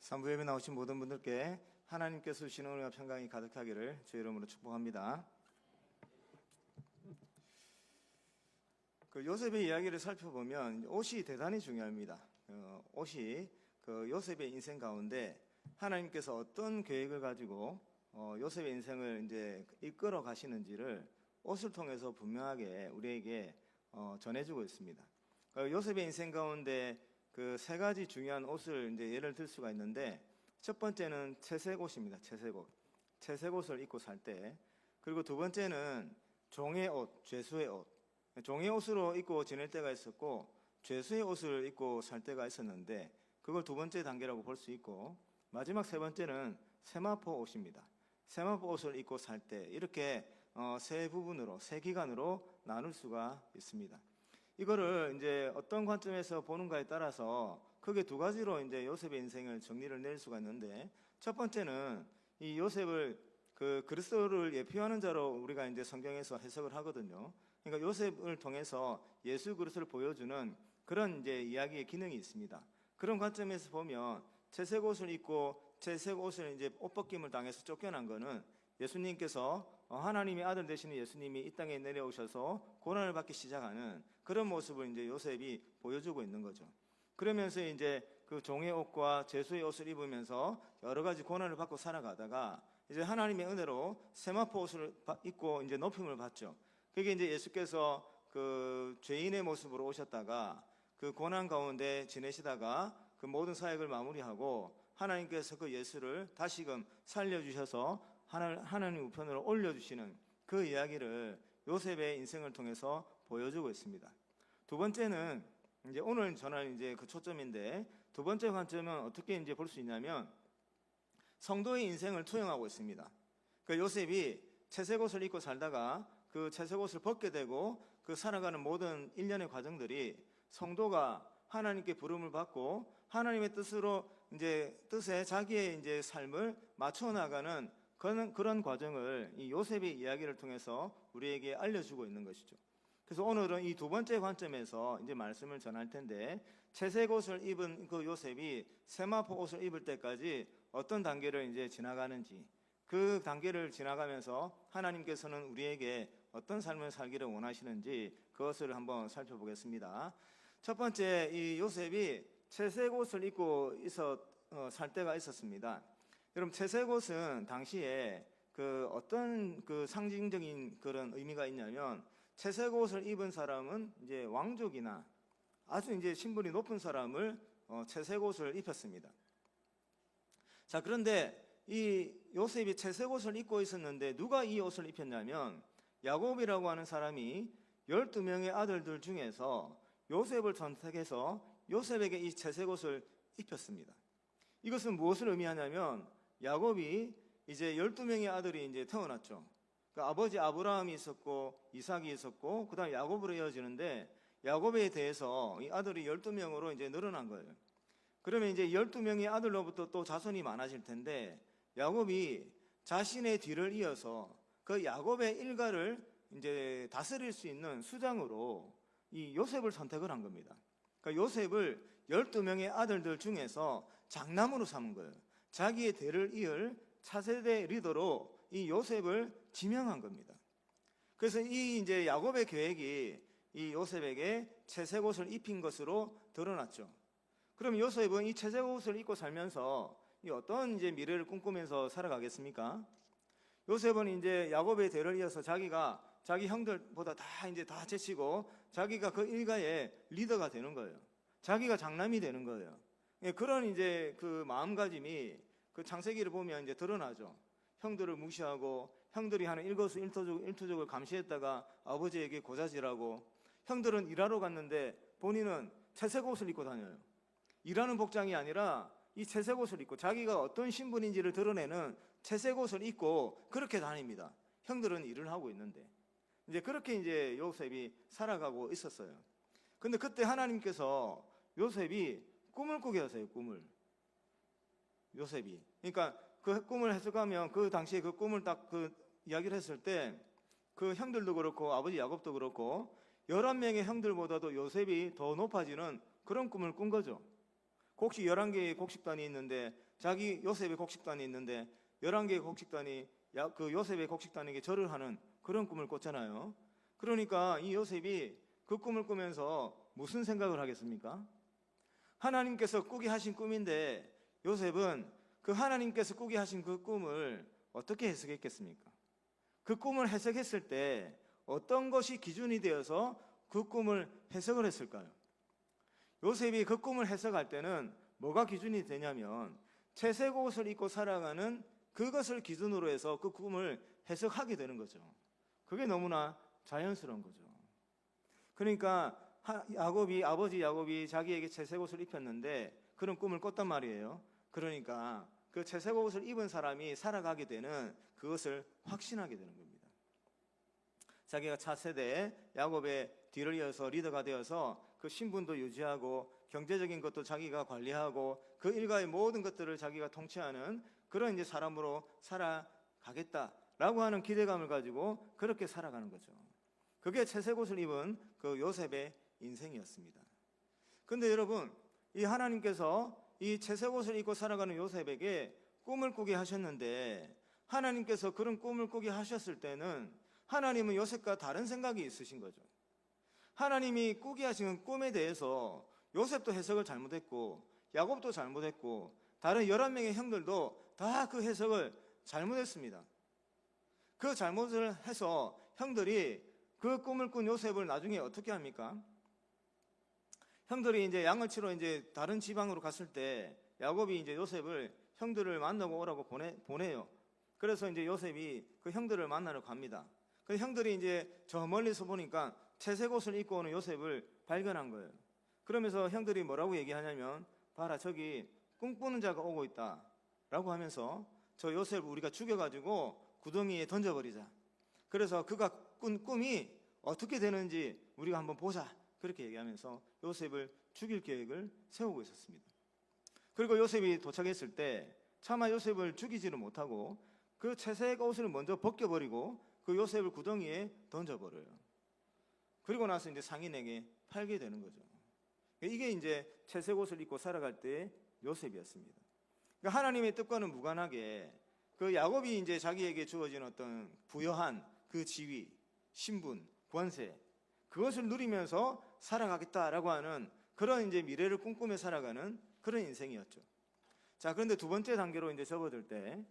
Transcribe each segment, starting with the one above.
3부 예배 나오신 모든 분들께 하나님께서 주시는 은혜와 평강이 가득하기를 주의 이름으로 축복합니다. 요셉의 이야기를 살펴보면 옷이 대단히 중요합니다. 옷이 요셉의 인생 가운데 하나님께서 어떤 계획을 가지고 요셉의 인생을 이제 이끌어 가시는지를 옷을 통해서 분명하게 우리에게 전해주고 있습니다. 요셉의 인생 가운데 그 세 가지 중요한 옷을 이제 예를 들 수가 있는데, 첫 번째는 채색 옷입니다. 채색 옷을 입고 살 때. 그리고 두 번째는 종의 옷, 죄수의 옷. 종의 옷으로 입고 지낼 때가 있었고 죄수의 옷을 입고 살 때가 있었는데, 그걸 두 번째 단계라고 볼 수 있고, 마지막 세 번째는 세마포 옷입니다. 세마포 옷을 입고 살 때, 이렇게 세 부분으로, 세 기간으로 나눌 수가 있습니다. 이거를 이제 어떤 관점에서 보는가에 따라서 크게 두 가지로 이제 요셉의 인생을 정리를 낼 수가 있는데, 첫 번째는 이 요셉을 그리스도를 예표하는 자로 우리가 이제 성경에서 해석을 하거든요. 그러니까 요셉을 통해서 예수 그리스도를 보여주는 그런 이제 이야기의 기능이 있습니다. 그런 관점에서 보면 채색 옷을 입고 채색 옷을 이제 옷 벗김을 당해서 쫓겨난 거는 예수님께서 하나님의 아들 되시는 예수님이 이 땅에 내려오셔서 고난을 받기 시작하는 그런 모습을 이제 요셉이 보여주고 있는 거죠. 그러면서 이제 그 종의 옷과 죄수의 옷을 입으면서 여러 가지 고난을 받고 살아가다가 이제 하나님의 은혜로 세마포 옷을 입고 이제 높임을 받죠. 그게 이제 예수께서 그 죄인의 모습으로 오셨다가 그 고난 가운데 지내시다가 그 모든 사역을 마무리하고 하나님께서 그 예수를 다시금 살려주셔서 하나님 우편으로 올려주시는 그 이야기를 요셉의 인생을 통해서 보여주고 있습니다. 두 번째는 이제 오늘 전할 이제 그 초점인데, 두 번째 관점은 어떻게 이제 볼 수 있냐면 성도의 인생을 투영하고 있습니다. 그 요셉이 채색 옷을 입고 살다가 그 채색 옷을 벗게 되고 그 살아가는 모든 일련의 과정들이 성도가 하나님께 부름을 받고 하나님의 뜻에 자기의 이제 삶을 맞춰 나가는 그런 과정을 이 요셉의 이야기를 통해서 우리에게 알려주고 있는 것이죠. 그래서 오늘은 이 두 번째 관점에서 이제 말씀을 전할 텐데, 채색 옷을 입은 그 요셉이 세마포 옷을 입을 때까지 어떤 단계를 이제 지나가는지, 그 단계를 지나가면서 하나님께서는 우리에게 어떤 삶을 살기를 원하시는지 그것을 한번 살펴보겠습니다. 첫 번째, 이 요셉이 채색 옷을 입고 살 때가 있었습니다. 여러분, 채색 옷은 당시에 어떤 상징적인 그런 의미가 있냐면, 채색 옷을 입은 사람은 이제 왕족이나 아주 이제 신분이 높은 사람을 채색 옷을 입혔습니다. 자, 그런데 이 요셉이 채색 옷을 입고 있었는데 누가 이 옷을 입혔냐면, 야곱이라고 하는 사람이 12명의 아들들 중에서 요셉을 선택해서 요셉에게 이 채색 옷을 입혔습니다. 이것은 무엇을 의미하냐면, 야곱이 이제 12명의 아들이 이제 태어났죠. 그러니까 아버지 아브라함이 있었고 이삭이 있었고 그다음 야곱으로 이어지는데, 야곱에 대해서 이 아들이 12명으로 이제 늘어난 거예요. 그러면 이제 12명의 아들로부터 또 자손이 많아질 텐데, 야곱이 자신의 뒤를 이어서 그 야곱의 일가를 이제 다스릴 수 있는 수장으로 이 요셉을 선택을 한 겁니다. 그러니까 요셉을 12명의 아들들 중에서 장남으로 삼은 거예요. 자기의 대를 이을 차세대 리더로 이 요셉을 지명한 겁니다. 그래서 이 이제 야곱의 계획이 이 요셉에게 채색 옷을 입힌 것으로 드러났죠. 그럼 요셉은 이 채색 옷을 입고 살면서 어떤 이제 미래를 꿈꾸면서 살아가겠습니까? 요셉은 이제 야곱의 대를 이어서 자기가 자기 형들보다 다 제치고 자기가 그 일가의 리더가 되는 거예요. 자기가 장남이 되는 거예요. 그런 이제 그 마음가짐이 그 창세기를 보면 이제 드러나죠. 형들을 무시하고 형들이 하는 일거수일투족을 감시했다가 아버지에게 고자질하고, 형들은 일하러 갔는데 본인은 채색 옷을 입고 다녀요. 일하는 복장이 아니라 이 채색 옷을 입고 자기가 어떤 신분인지를 드러내는 채색 옷을 입고 그렇게 다닙니다. 형들은 일을 하고 있는데. 이제 그렇게 이제 요셉이 살아가고 있었어요. 근데 그때 하나님께서 요셉이 꿈을 꾸게 하세요. 꿈을. 요셉이. 그러니까 그 꿈을 해석하면 그 당시에 그 꿈을 딱 이야기를 했을 때 그 형들도 그렇고 아버지 야곱도 그렇고 11명의 형들보다도 요셉이 더 높아지는 그런 꿈을 꾼 거죠. 곡식 11개의 곡식단이 있는데 자기 요셉의 곡식단이 있는데 11개의 곡식단이 그 요셉의 곡식단에게 절을 하는 그런 꿈을 꿨잖아요. 그러니까 이 요셉이 그 꿈을 꾸면서 무슨 생각을 하겠습니까? 하나님께서 꾸게 하신 꿈인데 요셉은 그 하나님께서 꾸게 하신 그 꿈을 어떻게 해석했겠습니까? 그 꿈을 해석했을 때 어떤 것이 기준이 되어서 그 꿈을 해석을 했을까요? 요셉이 그 꿈을 해석할 때는 뭐가 기준이 되냐면 채색 옷을 입고 살아가는 그것을 기준으로 해서 그 꿈을 해석하게 되는 거죠. 그게 너무나 자연스러운 거죠. 그러니까 아버지 야곱이 자기에게 채색 옷을 입혔는데 그런 꿈을 꿨단 말이에요. 그러니까 그 채색 옷을 입은 사람이 살아가게 되는 그것을 확신하게 되는 겁니다. 자기가 차세대 야곱의 뒤를 이어서 리더가 되어서 그 신분도 유지하고 경제적인 것도 자기가 관리하고 그 일가의 모든 것들을 자기가 통치하는 그런 이제 사람으로 살아가겠다라고 하는 기대감을 가지고 그렇게 살아가는 거죠. 그게 채색 옷을 입은 그 요셉의 인생이었습니다. 그런데 여러분, 이 하나님께서 이 채색 옷을 입고 살아가는 요셉에게 꿈을 꾸게 하셨는데 하나님께서 그런 꿈을 꾸게 하셨을 때는 하나님은 요셉과 다른 생각이 있으신 거죠. 하나님이 꾸게 하신 꿈에 대해서 요셉도 해석을 잘못했고 야곱도 잘못했고 다른 11명의 형들도 다 그 해석을 잘못했습니다. 그 잘못을 해서 형들이 그 꿈을 꾼 요셉을 나중에 어떻게 합니까? 형들이 이제 양을 치러 이제 다른 지방으로 갔을 때 야곱이 이제 요셉을 형들을 만나고 오라고 보내요. 그래서 이제 요셉이 그 형들을 만나러 갑니다. 그 형들이 이제 저 멀리서 보니까 채색 옷을 입고 오는 요셉을 발견한 거예요. 그러면서 형들이 뭐라고 얘기하냐면 봐라 저기 꿈꾸는 자가 오고 있다 라고 하면서 저 요셉을 우리가 죽여가지고 구덩이에 던져버리자. 그래서 그가 꾼 꿈이 어떻게 되는지 우리가 한번 보자. 그렇게 얘기하면서 요셉을 죽일 계획을 세우고 있었습니다. 그리고 요셉이 도착했을 때 차마 요셉을 죽이지를 못하고 그 채색 옷을 먼저 벗겨버리고 그 요셉을 구덩이에 던져버려요. 그리고 나서 이제 상인에게 팔게 되는 거죠. 이게 이제 채색 옷을 입고 살아갈 때의 요셉이었습니다. 그러니까 하나님의 뜻과는 무관하게 그 야곱이 이제 자기에게 주어진 어떤 부여한 그 지위, 신분, 권세 그것을 누리면서 살아가겠다라고 하는 그런 이제 미래를 꿈꾸며 살아가는 그런 인생이었죠. 자, 그런데 두 번째 단계로 이제 접어들 때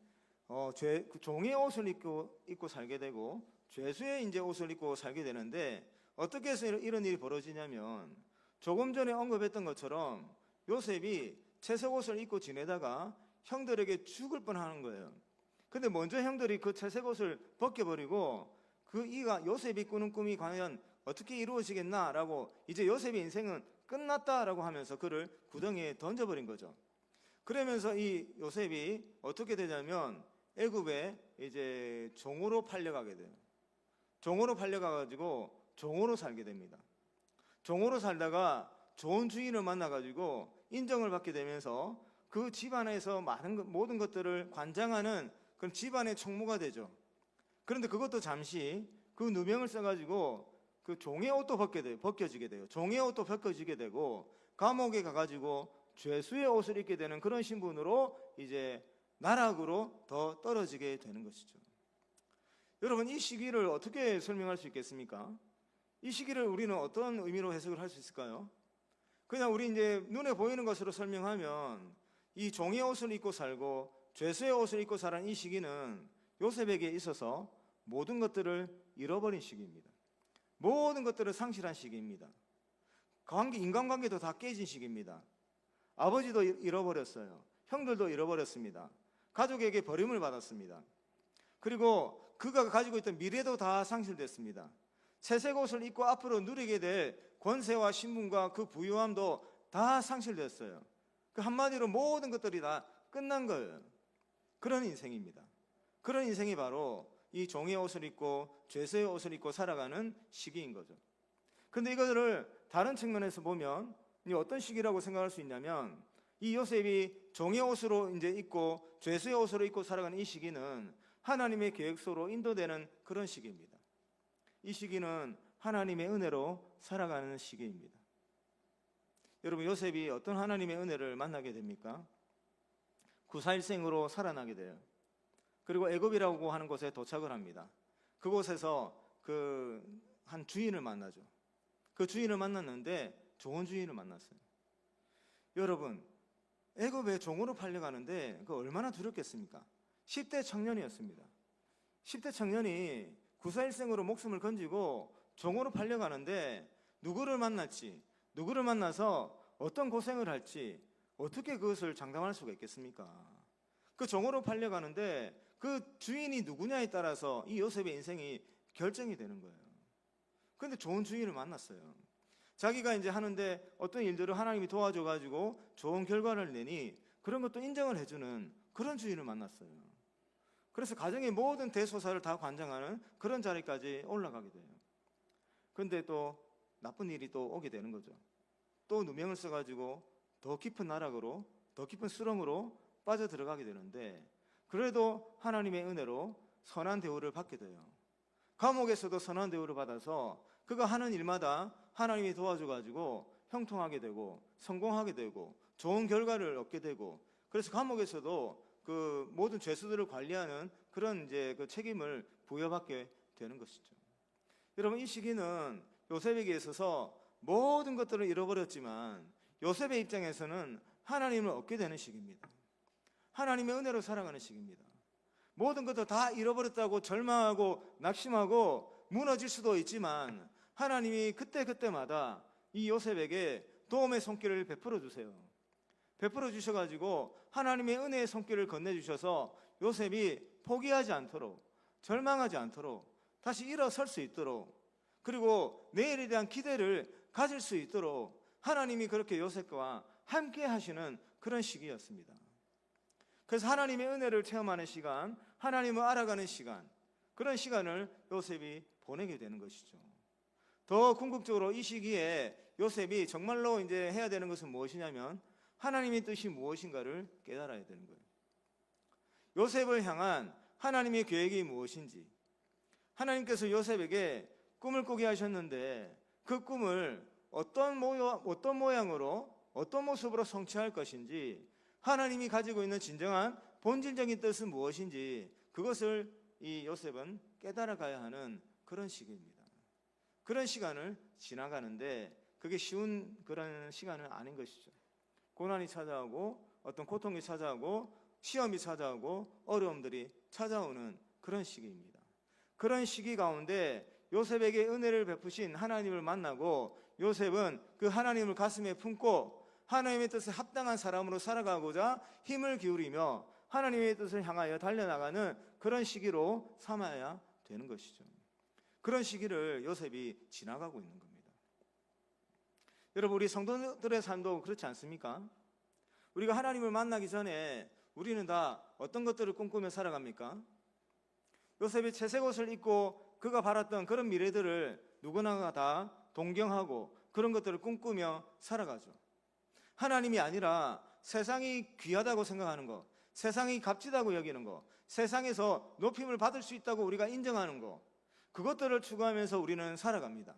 종의 옷을 입고 살게 되고 죄수의 이제 옷을 입고 살게 되는데 어떻게 해서 이런 일이 벌어지냐면 조금 전에 언급했던 것처럼 요셉이 채색 옷을 입고 지내다가 형들에게 죽을 뻔하는 거예요. 근데 먼저 형들이 그 채색 옷을 벗겨버리고 그 이가 요셉이 꾸는 꿈이 과연 어떻게 이루어지겠나라고 이제 요셉의 인생은 끝났다라고 하면서 그를 구덩이에 던져버린 거죠. 그러면서 이 요셉이 어떻게 되냐면 애굽에 이제 종으로 팔려가게 돼요. 종으로 팔려가가지고 종으로 살게 됩니다. 종으로 살다가 좋은 주인을 만나가지고 인정을 받게 되면서 그 집안에서 모든 것들을 관장하는 그런 집안의 총무가 되죠. 그런데 그것도 잠시 그 누명을 써가지고 그 종의 옷도 벗겨지게 돼요. 종의 옷도 벗겨지게 되고 감옥에 가가지고 죄수의 옷을 입게 되는 그런 신분으로 이제 나락으로 더 떨어지게 되는 것이죠. 여러분, 이 시기를 어떻게 설명할 수 있겠습니까? 이 시기를 우리는 어떤 의미로 해석을 할 수 있을까요? 그냥 우리 이제 눈에 보이는 것으로 설명하면 이 종의 옷을 입고 살고 죄수의 옷을 입고 살은 이 시기는 요셉에게 있어서 모든 것들을 잃어버린 시기입니다. 모든 것들을 상실한 시기입니다. 인간관계도 다 깨진 시기입니다. 아버지도 잃어버렸어요. 형들도 잃어버렸습니다. 가족에게 버림을 받았습니다. 그리고 그가 가지고 있던 미래도 다 상실됐습니다. 채색 옷을 입고 앞으로 누리게 될 권세와 신분과 그 부유함도 다 상실됐어요. 그 한마디로 모든 것들이 다 끝난 거예요. 그런 인생입니다. 그런 인생이 바로 이 종의 옷을 입고 죄수의 옷을 입고 살아가는 시기인 거죠. 그런데 이거를 다른 측면에서 보면 어떤 시기라고 생각할 수 있냐면 이 요셉이 종의 옷으로 이제 입고 죄수의 옷으로 입고 살아가는 이 시기는 하나님의 계획서로 인도되는 그런 시기입니다. 이 시기는 하나님의 은혜로 살아가는 시기입니다. 여러분, 요셉이 어떤 하나님의 은혜를 만나게 됩니까? 구사일생으로 살아나게 돼요. 그리고 애굽이라고 하는 곳에 도착을 합니다. 그곳에서 한 주인을 만나죠. 그 주인을 만났는데 좋은 주인을 만났어요. 여러분, 애굽에 종으로 팔려가는데 그 얼마나 두렵겠습니까? 10대 청년이었습니다. 10대 청년이 구사일생으로 목숨을 건지고 종으로 팔려가는데 누구를 만날지, 누구를 만나서 어떤 고생을 할지 어떻게 그것을 장담할 수가 있겠습니까? 그 종으로 팔려가는데 그 주인이 누구냐에 따라서 이 요셉의 인생이 결정이 되는 거예요. 그런데 좋은 주인을 만났어요. 자기가 이제 하는데 어떤 일들을 하나님이 도와줘가지고 좋은 결과를 내니 그런 것도 인정을 해주는 그런 주인을 만났어요. 그래서 가정의 모든 대소사를 다 관장하는 그런 자리까지 올라가게 돼요. 그런데 또 나쁜 일이 또 오게 되는 거죠. 또 누명을 써가지고 더 깊은 나락으로, 더 깊은 수렁으로 빠져 들어가게 되는데 그래도 하나님의 은혜로 선한 대우를 받게 돼요. 감옥에서도 선한 대우를 받아서 그가 하는 일마다 하나님이 도와줘가지고 형통하게 되고 성공하게 되고 좋은 결과를 얻게 되고, 그래서 감옥에서도 그 모든 죄수들을 관리하는 그런 이제 그 책임을 부여받게 되는 것이죠. 여러분, 이 시기는 요셉에게 있어서 모든 것들을 잃어버렸지만 요셉의 입장에서는 하나님을 얻게 되는 시기입니다. 하나님의 은혜로 살아가는 시기입니다. 모든 것도 다 잃어버렸다고 절망하고 낙심하고 무너질 수도 있지만 하나님이 그때그때마다 이 요셉에게 도움의 손길을 베풀어 주세요. 베풀어 주셔가지고 하나님의 은혜의 손길을 건네주셔서 요셉이 포기하지 않도록, 절망하지 않도록, 다시 일어설 수 있도록, 그리고 내일에 대한 기대를 가질 수 있도록 하나님이 그렇게 요셉과 함께 하시는 그런 시기였습니다. 그래서 하나님의 은혜를 체험하는 시간, 하나님을 알아가는 시간, 그런 시간을 요셉이 보내게 되는 것이죠. 더 궁극적으로 이 시기에 요셉이 정말로 이제 해야 되는 것은 무엇이냐면 하나님의 뜻이 무엇인가를 깨달아야 되는 거예요. 요셉을 향한 하나님의 계획이 무엇인지, 하나님께서 요셉에게 꿈을 꾸게 하셨는데 그 꿈을 어떤 모양으로, 어떤 모습으로 성취할 것인지, 하나님이 가지고 있는 진정한 본질적인 뜻은 무엇인지 그것을 이 요셉은 깨달아 가야 하는 그런 시기입니다. 그런 시간을 지나가는데 그게 쉬운 그런 시간은 아닌 것이죠. 고난이 찾아오고 어떤 고통이 찾아오고 시험이 찾아오고 어려움들이 찾아오는 그런 시기입니다. 그런 시기 가운데 요셉에게 은혜를 베푸신 하나님을 만나고 요셉은 그 하나님을 가슴에 품고 하나님의 뜻에 합당한 사람으로 살아가고자 힘을 기울이며 하나님의 뜻을 향하여 달려나가는 그런 시기로 삼아야 되는 것이죠. 그런 시기를 요셉이 지나가고 있는 겁니다. 여러분, 우리 성도들의 삶도 그렇지 않습니까? 우리가 하나님을 만나기 전에 우리는 다 어떤 것들을 꿈꾸며 살아갑니까? 요셉이 채색 옷을 입고 그가 바랐던 그런 미래들을 누구나 다 동경하고 그런 것들을 꿈꾸며 살아가죠. 하나님이 아니라 세상이 귀하다고 생각하는 것, 세상이 값지다고 여기는 것, 세상에서 높임을 받을 수 있다고 우리가 인정하는 것, 그것들을 추구하면서 우리는 살아갑니다.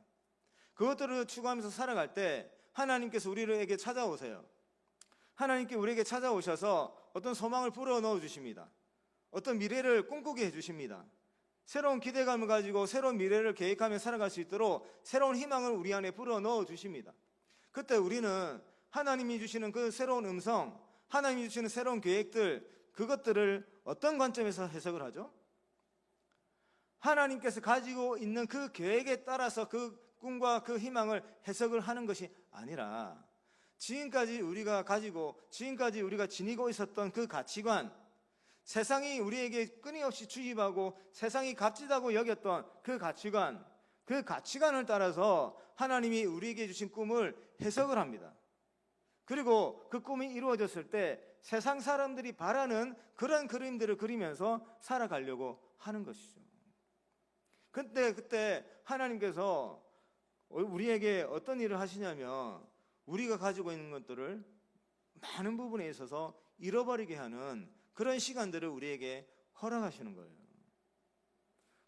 그것들을 추구하면서 살아갈 때 하나님께서 우리에게 찾아오세요. 하나님께 우리에게 찾아오셔서 어떤 소망을 불어넣어 주십니다. 어떤 미래를 꿈꾸게 해주십니다. 새로운 기대감을 가지고 새로운 미래를 계획하며 살아갈 수 있도록 새로운 희망을 우리 안에 불어넣어 주십니다. 그때 우리는 하나님이 주시는 그 새로운 음성, 하나님이 주시는 새로운 계획들, 그것들을 어떤 관점에서 해석을 하죠? 하나님께서 가지고 있는 그 계획에 따라서 그 꿈과 그 희망을 해석을 하는 것이 아니라 지금까지 우리가 가지고 지금까지 우리가 지니고 있었던 그 가치관, 세상이 우리에게 끊임없이 주입하고 세상이 값지다고 여겼던 그 가치관, 그 가치관을 따라서 하나님이 우리에게 주신 꿈을 해석을 합니다. 그리고 그 꿈이 이루어졌을 때 세상 사람들이 바라는 그런 그림들을 그리면서 살아가려고 하는 것이죠. 그때 하나님께서 우리에게 어떤 일을 하시냐면 우리가 가지고 있는 것들을 많은 부분에 있어서 잃어버리게 하는 그런 시간들을 우리에게 허락하시는 거예요.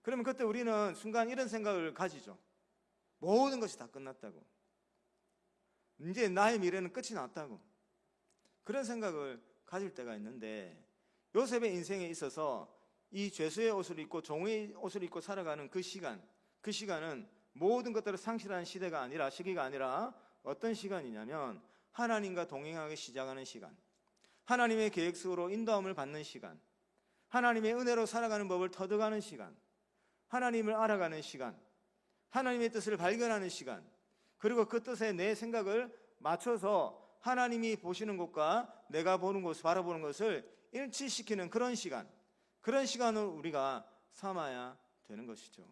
그러면 그때 우리는 순간 이런 생각을 가지죠. 모든 것이 다 끝났다고, 이제 나의 미래는 끝이 났다고, 그런 생각을 가질 때가 있는데, 요셉의 인생에 있어서 이 죄수의 옷을 입고 종의 옷을 입고 살아가는 그 시간은 모든 것들을 상실하는 시기가 아니라 어떤 시간이냐면 하나님과 동행하기 시작하는 시간, 하나님의 계획 속으로 인도함을 받는 시간, 하나님의 은혜로 살아가는 법을 터득하는 시간, 하나님을 알아가는 시간, 하나님의 뜻을 발견하는 시간, 그리고 그 뜻에 내 생각을 맞춰서 하나님이 보시는 것과 내가 보는 것을 바라보는 것을 일치시키는 그런 시간을 우리가 삼아야 되는 것이죠.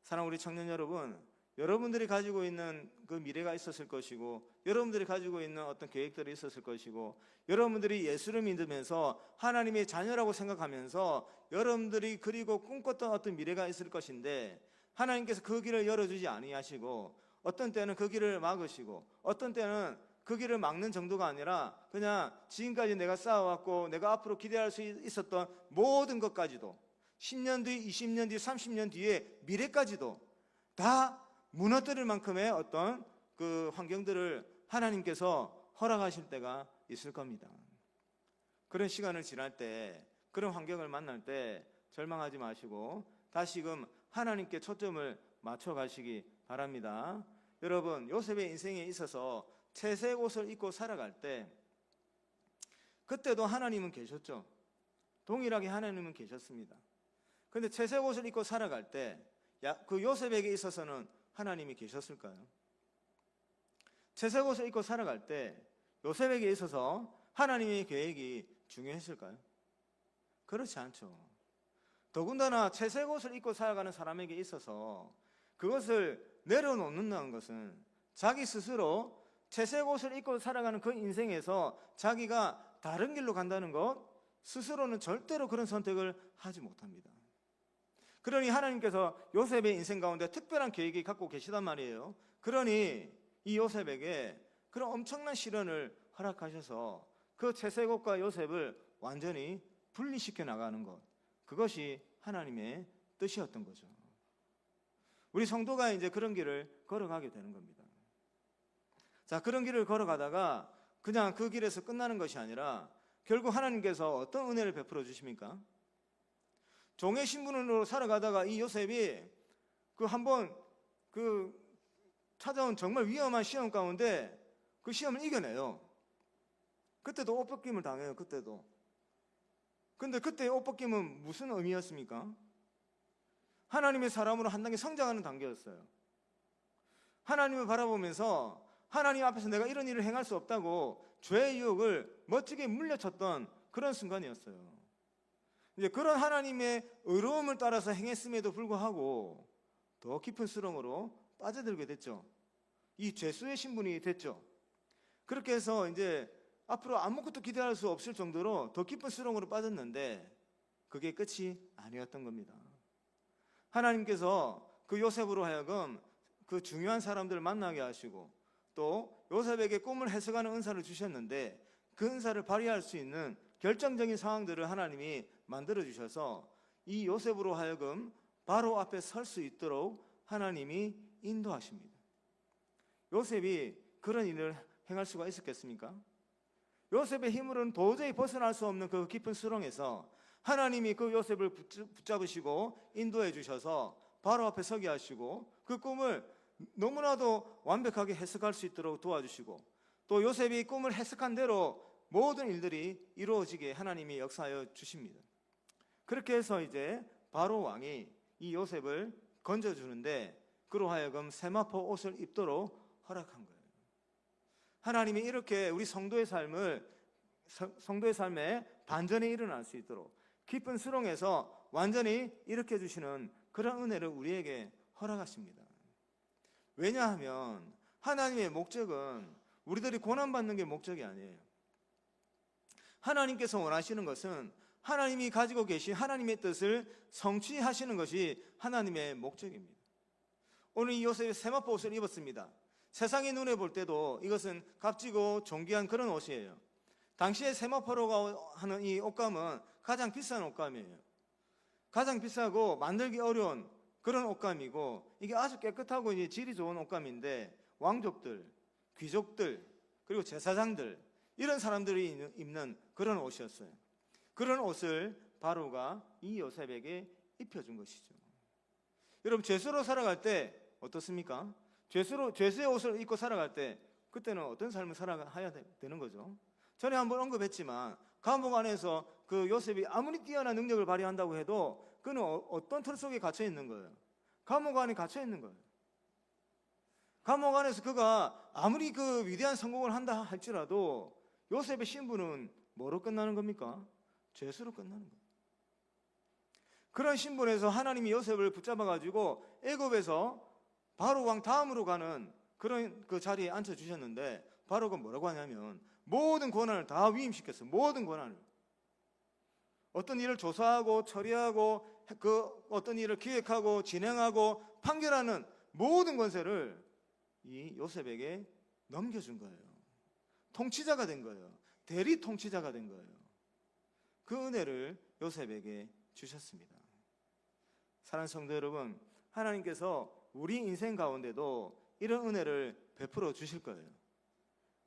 사랑하는 우리 청년 여러분, 여러분들이 가지고 있는 그 미래가 있었을 것이고, 여러분들이 가지고 있는 어떤 계획들이 있었을 것이고, 여러분들이 예수를 믿으면서 하나님의 자녀라고 생각하면서 여러분들이 그리고 꿈꿨던 어떤 미래가 있을 것인데, 하나님께서 그 길을 열어주지 아니하시고, 어떤 때는 그 길을 막으시고, 어떤 때는 그 길을 막는 정도가 아니라 그냥 지금까지 내가 쌓아왔고 내가 앞으로 기대할 수 있었던 모든 것까지도, 10년 뒤, 20년 뒤, 30년 뒤에 미래까지도 다 무너뜨릴 만큼의 어떤 그 환경들을 하나님께서 허락하실 때가 있을 겁니다. 그런 시간을 지날 때, 그런 환경을 만날 때 절망하지 마시고 다시금 하나님께 초점을 맞춰 가시기 바랍니다. 여러분, 요셉의 인생에 있어서 채색 옷을 입고 살아갈 때 그때도 하나님은 계셨죠. 동일하게 하나님은 계셨습니다. 그런데 채색 옷을 입고 살아갈 때 그 요셉에게 있어서는 하나님이 계셨을까요? 채색 옷을 입고 살아갈 때 요셉에게 있어서 하나님의 계획이 중요했을까요? 그렇지 않죠. 더군다나 채색 옷을 입고 살아가는 사람에게 있어서 그것을 내려놓는다는 것은 자기 스스로 채색 옷을 입고 살아가는 그 인생에서 자기가 다른 길로 간다는 것, 스스로는 절대로 그런 선택을 하지 못합니다. 그러니 하나님께서 요셉의 인생 가운데 특별한 계획이 갖고 계시단 말이에요. 그러니 이 요셉에게 그런 엄청난 시련을 허락하셔서 그 채색 옷과 요셉을 완전히 분리시켜 나가는 것, 그것이 하나님의 뜻이었던 거죠. 우리 성도가 이제 그런 길을 걸어가게 되는 겁니다. 자, 그런 길을 걸어가다가 그냥 그 길에서 끝나는 것이 아니라 결국 하나님께서 어떤 은혜를 베풀어 주십니까? 종의 신분으로 살아가다가 이 요셉이 그 한번 그 찾아온 정말 위험한 시험 가운데 그 시험을 이겨내요. 그때도 옷 벗김을 당해요. 그때도. 근데 그때의 옷 벗김은 무슨 의미였습니까? 하나님의 사람으로 한 단계 성장하는 단계였어요. 하나님을 바라보면서 하나님 앞에서 내가 이런 일을 행할 수 없다고 죄의 유혹을 멋지게 물려쳤던 그런 순간이었어요. 이제 그런 하나님의 의로움을 따라서 행했음에도 불구하고 더 깊은 수렁으로 빠져들게 됐죠. 이 죄수의 신분이 됐죠. 그렇게 해서 이제 앞으로 아무것도 기대할 수 없을 정도로 더 깊은 수렁으로 빠졌는데 그게 끝이 아니었던 겁니다. 하나님께서 그 요셉으로 하여금 그 중요한 사람들을 만나게 하시고 또 요셉에게 꿈을 해석하는 은사를 주셨는데 그 은사를 발휘할 수 있는 결정적인 상황들을 하나님이 만들어 주셔서 이 요셉으로 하여금 바로 앞에 설 수 있도록 하나님이 인도하십니다. 요셉이 그런 일을 행할 수가 있었겠습니까? 요셉의 힘으로는 도저히 벗어날 수 없는 그 깊은 수렁에서 하나님이 그 요셉을 붙잡으시고 인도해 주셔서 바로 앞에 서게 하시고 그 꿈을 너무나도 완벽하게 해석할 수 있도록 도와주시고 또 요셉이 꿈을 해석한 대로 모든 일들이 이루어지게 하나님이 역사하여 주십니다. 그렇게 해서 이제 바로 왕이 이 요셉을 건져주는데 그로 하여금 세마포 옷을 입도록 허락한 거예요. 하나님이 이렇게 우리 성도의 삶에 반전이 일어날 수 있도록 깊은 수렁에서 완전히 일으켜 주시는 그런 은혜를 우리에게 허락하십니다. 왜냐하면 하나님의 목적은 우리들이 고난받는 게 목적이 아니에요. 하나님께서 원하시는 것은 하나님이 가지고 계신 하나님의 뜻을 성취하시는 것이 하나님의 목적입니다. 오늘 이 요셉이 세마포 옷을 입었습니다. 세상의 눈에 볼 때도 이것은 값지고 존귀한 그런 옷이에요. 당시에 세마포라고 하는 이 옷감은 가장 비싼 옷감이에요. 가장 비싸고 만들기 어려운 그런 옷감이고 이게 아주 깨끗하고 이제 질이 좋은 옷감인데 왕족들, 귀족들, 그리고 제사장들 이런 사람들이 입는 그런 옷이었어요. 그런 옷을 바로가 이 요셉에게 입혀준 것이죠. 여러분, 죄수로 살아갈 때 어떻습니까? 죄수의 옷을 입고 살아갈 때 그때는 어떤 삶을 살아야 되는 거죠? 전에 한번 언급했지만 감옥 안에서 그 요셉이 아무리 뛰어난 능력을 발휘한다고 해도 그는 어떤 틀 속에 갇혀 있는 거예요. 감옥 안에 갇혀 있는 거예요. 감옥 안에서 그가 아무리 그 위대한 성공을 한다 할지라도 요셉의 신분은 뭐로 끝나는 겁니까? 죄수로 끝나는 거예요. 그런 신분에서 하나님이 요셉을 붙잡아가지고 애굽에서 바로 왕 다음으로 가는 그런 그 자리에 앉혀주셨는데, 바로가 뭐라고 하냐면 모든 권한을 다 위임시켰어요. 모든 권한을. 어떤 일을 조사하고 처리하고 그 어떤 일을 기획하고 진행하고 판결하는 모든 권세를 이 요셉에게 넘겨준 거예요. 통치자가 된 거예요. 대리 통치자가 된 거예요. 그 은혜를 요셉에게 주셨습니다. 사랑하는 성도 여러분, 하나님께서 우리 인생 가운데도 이런 은혜를 베풀어 주실 거예요.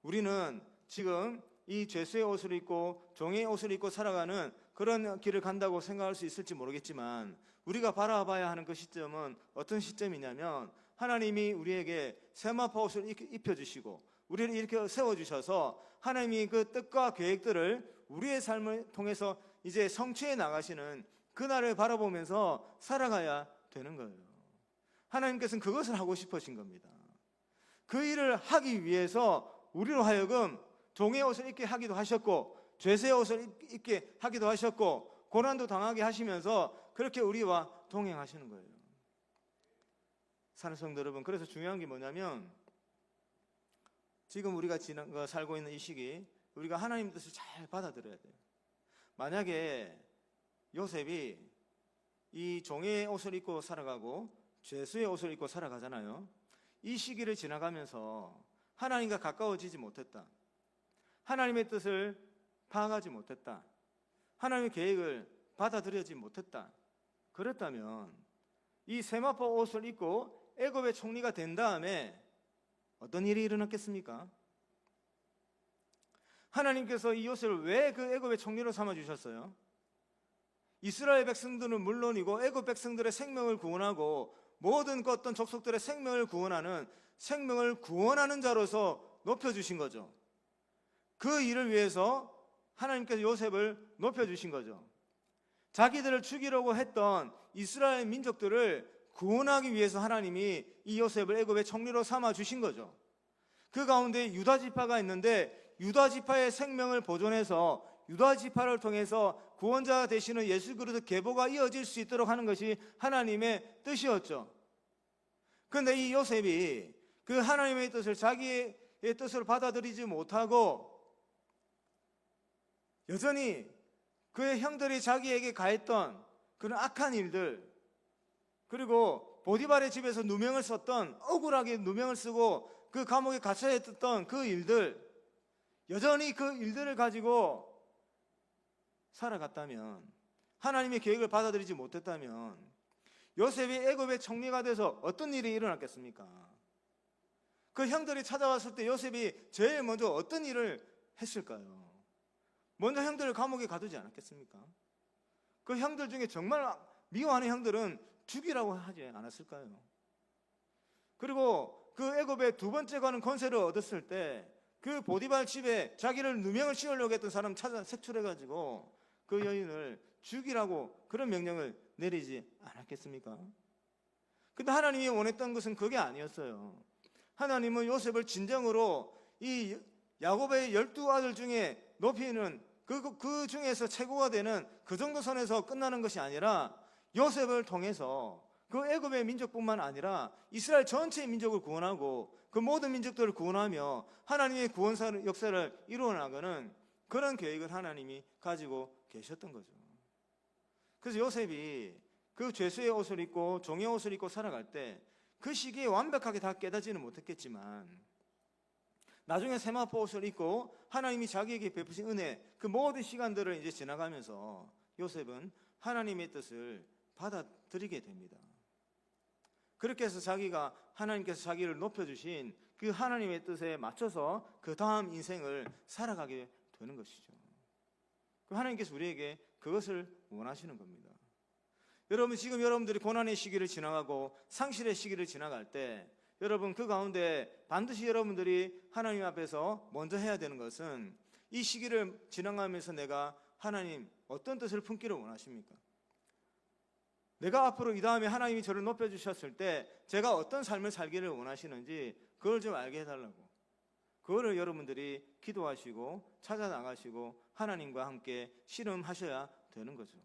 우리는 지금 이 죄수의 옷을 입고 종의 옷을 입고 살아가는 그런 길을 간다고 생각할 수 있을지 모르겠지만, 우리가 바라봐야 하는 그 시점은 어떤 시점이냐면, 하나님이 우리에게 세마포 옷을 입혀주시고 우리를 이렇게 세워주셔서 하나님이 그 뜻과 계획들을 우리의 삶을 통해서 이제 성취해 나가시는 그날을 바라보면서 살아가야 되는 거예요. 하나님께서는 그것을 하고 싶으신 겁니다. 그 일을 하기 위해서 우리로 하여금 종의 옷을 입게 하기도 하셨고 죄수의 옷을 입게 하기도 하셨고 고난도 당하게 하시면서 그렇게 우리와 동행하시는 거예요. 사랑하는 성도 여러분, 그래서 중요한 게 뭐냐면, 지금 우리가 살고 있는 이 시기 우리가 하나님의 뜻을 잘 받아들여야 돼요. 만약에 요셉이 이 종의 옷을 입고 살아가고 죄수의 옷을 입고 살아가잖아요. 이 시기를 지나가면서 하나님과 가까워지지 못했다, 하나님의 뜻을 파악하지 못했다, 하나님의 계획을 받아들여지 못했다, 그랬다면 이 세마포 옷을 입고 애굽의 총리가 된 다음에 어떤 일이 일어났겠습니까? 하나님께서 이 요셉을 왜 그 애굽의 총리로 삼아주셨어요? 이스라엘 백성들은 물론이고 애굽 백성들의 생명을 구원하고 모든 어떤 족속들의 생명을 구원하는 자로서 높여주신 거죠. 그 일을 위해서 하나님께서 요셉을 높여주신 거죠. 자기들을 죽이려고 했던 이스라엘 민족들을 구원하기 위해서 하나님이 이 요셉을 애굽의 총리로 삼아주신 거죠. 그 가운데 유다 지파가 있는데 유다 지파의 생명을 보존해서 유다 지파를 통해서 구원자 되시는 예수 그리스도 계보가 이어질 수 있도록 하는 것이 하나님의 뜻이었죠. 그런데 이 요셉이 그 하나님의 뜻을 자기의 뜻으로 받아들이지 못하고 여전히 그의 형들이 자기에게 가했던 그런 악한 일들, 그리고 보디발의 집에서 누명을 썼던, 억울하게 누명을 쓰고 그 감옥에 갇혀야 했던 그 일들, 여전히 그 일들을 가지고 살아갔다면, 하나님의 계획을 받아들이지 못했다면 요셉이 애굽의 총리가 돼서 어떤 일이 일어났겠습니까? 그 형들이 찾아왔을 때 요셉이 제일 먼저 어떤 일을 했을까요? 먼저 형들을 감옥에 가두지 않았겠습니까? 그 형들 중에 정말 미워하는 형들은 죽이라고 하지 않았을까요? 그리고 그 애굽의 두 번째 가는 권세를 얻었을 때 그 보디발 집에 자기를 누명을 씌우려고 했던 사람 찾아 색출해가지고 그 여인을 죽이라고 그런 명령을 내리지 않았겠습니까? 근데 하나님이 원했던 것은 그게 아니었어요. 하나님은 요셉을 진정으로 이 야곱의 12아들 중에 높이는 그 중에서 최고가 되는 그 정도 선에서 끝나는 것이 아니라 요셉을 통해서 그 애굽의 민족뿐만 아니라 이스라엘 전체의 민족을 구원하고 그 모든 민족들을 구원하며 하나님의 구원 역사를 이루어 나가는 그런 계획을 하나님이 가지고 계셨던 거죠. 그래서 요셉이 그 죄수의 옷을 입고 종의 옷을 입고 살아갈 때 그 시기에 완벽하게 다 깨닫지는 못했겠지만 나중에 세마포 옷을 입고 하나님이 자기에게 베푸신 은혜, 그 모든 시간들을 이제 지나가면서 요셉은 하나님의 뜻을 받아들이게 됩니다. 그렇게 해서 자기가 하나님께서 자기를 높여주신 그 하나님의 뜻에 맞춰서 그 다음 인생을 살아가게 되는 것이죠. 하나님께서 우리에게 그것을 원하시는 겁니다. 여러분, 지금 여러분들이 고난의 시기를 지나가고 상실의 시기를 지나갈 때 여러분, 그 가운데 반드시 여러분들이 하나님 앞에서 먼저 해야 되는 것은 이 시기를 지나가면서 내가 하나님 어떤 뜻을 품기를 원하십니까? 내가 앞으로 이 다음에 하나님이 저를 높여주셨을 때 제가 어떤 삶을 살기를 원하시는지 그걸 좀 알게 해달라고, 그거를 여러분들이 기도하시고 찾아나가시고 하나님과 함께 씨름하셔야 되는 거죠.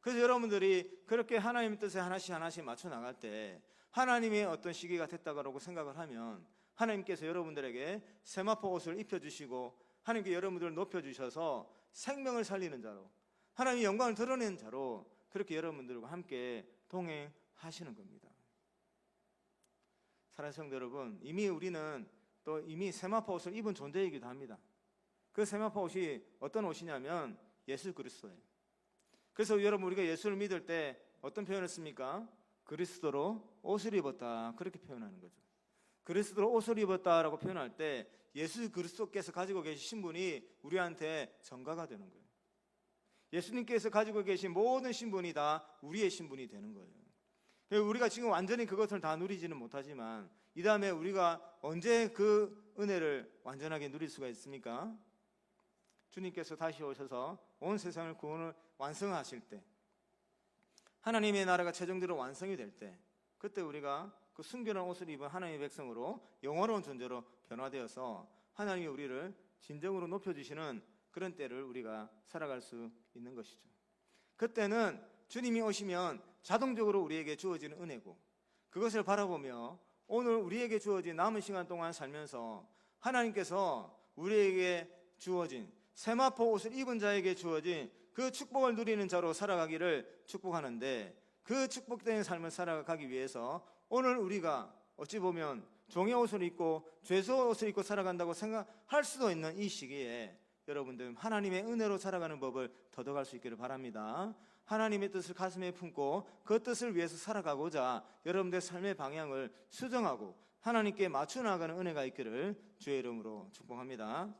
그래서 여러분들이 그렇게 하나님의 뜻에 하나씩 하나씩 맞춰 나갈 때 하나님의 어떤 시기가 됐다고 생각을 하면 하나님께서 여러분들에게 세마포 옷을 입혀주시고 하나님께 여러분들을 높여주셔서 생명을 살리는 자로, 하나님의 영광을 드러내는 자로 그렇게 여러분들과 함께 동행하시는 겁니다. 사랑하는 성도 여러분, 이미 우리는 또 이미 세마포 옷을 입은 존재이기도 합니다. 그 세마포 옷이 어떤 옷이냐면 예수 그리스도예요. 그래서 여러분, 우리가 예수를 믿을 때 어떤 표현을 씁니까? 그리스도로 옷을 입었다, 그렇게 표현하는 거죠. 그리스도로 옷을 입었다라고 표현할 때 예수 그리스도께서 가지고 계신 신분이 우리한테 전가가 되는 거예요. 예수님께서 가지고 계신 모든 신분이 다 우리의 신분이 되는 거예요. 우리가 지금 완전히 그것을 다 누리지는 못하지만 이 다음에 우리가 언제 그 은혜를 완전하게 누릴 수가 있습니까? 주님께서 다시 오셔서 온 세상을 구원을 완성하실 때, 하나님의 나라가 최종적으로 완성이 될 때, 그때 우리가 그 순결한 옷을 입은 하나님의 백성으로 영원한 존재로 변화되어서 하나님이 우리를 진정으로 높여주시는 그런 때를 우리가 살아갈 수 있는 것이죠. 그때는 주님이 오시면 자동적으로 우리에게 주어지는 은혜고, 그것을 바라보며 오늘 우리에게 주어진 남은 시간 동안 살면서 하나님께서 우리에게 주어진 세마포 옷을 입은 자에게 주어진 그 축복을 누리는 자로 살아가기를 축복하는데, 그 축복된 삶을 살아가기 위해서 오늘 우리가 어찌 보면 종의 옷을 입고 죄수의 옷을 입고 살아간다고 생각할 수도 있는 이 시기에 여러분들 하나님의 은혜로 살아가는 법을 더더할 수 있기를 바랍니다. 하나님의 뜻을 가슴에 품고 그 뜻을 위해서 살아가고자 여러분들의 삶의 방향을 수정하고 하나님께 맞춰 나가는 은혜가 있기를 주의 이름으로 축복합니다.